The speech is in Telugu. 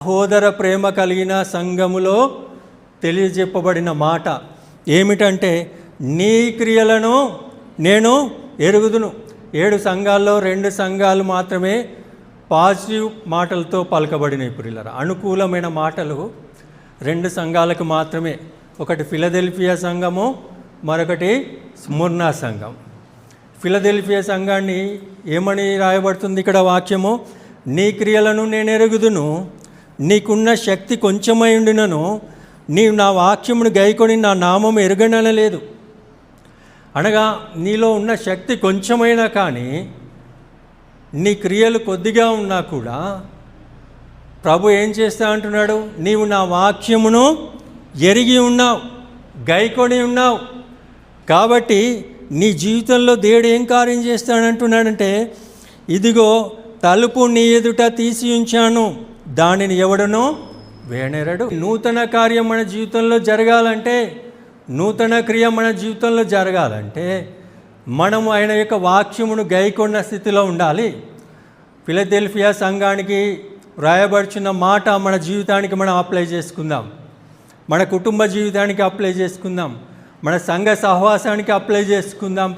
సహోదర ప్రేమ కలిగిన సంఘములో తెలియజెప్పబడిన మాట ఏమిటంటే, నీ క్రియలను నేను ఎరుగుదును. 7 సంఘాల్లో 2 సంఘాలు మాత్రమే పాజిటివ్ మాటలతో పలకబడినాయి. ప్రియులారా, అనుకూలమైన మాటలు 2 సంఘాలకు మాత్రమే. ఒకటి ఫిలదెల్ఫియా సంఘము, మరొకటి స్ముర్నా సంఘం. ఫిలదెల్ఫియా సంఘాన్ని ఏమని రాయబడుతుంది ఇక్కడ వాక్యము? నీ క్రియలను నేను ఎరుగుదును, నీకున్న శక్తి కొంచెమై ఉండినను నీవు నా వాక్యమును గైకొని నా నామము ఎరుగనలేదు. అనగా నీలో ఉన్న శక్తి కొంచెమైనా కానీ, నీ క్రియలు కొద్దిగా ఉన్నా కూడా ప్రభు ఏం చేస్తా అంటున్నాడు? నీవు నా వాక్యమును ఎరిగి ఉన్నావు, గైకొని ఉన్నావు. కాబట్టి నీ జీవితంలో దేవుడు ఏం కార్యం చేస్తాడంటున్నాడంటే, ఇదిగో తలుపు నీ ఎదుట తీసి ఉంచాను, దానిని ఎవడనో వేనెరడు. నూతన కార్యం మన జీవితంలో జరగాలంటే, నూతన క్రియ మన జీవితంలో జరగాలంటే మనము ఆయన యొక్క వాక్యమును గైకొన్న స్థితిలో ఉండాలి. ఫిలదెల్ఫియా సంఘానికి వ్రాయబడుచున్న మాట మన జీవితానికి మనం అప్లై చేసుకుందాం, మన కుటుంబ జీవితానికి అప్లై చేసుకుందాం, మన సంఘ సహవాసానికి అప్లై చేసుకుందాం.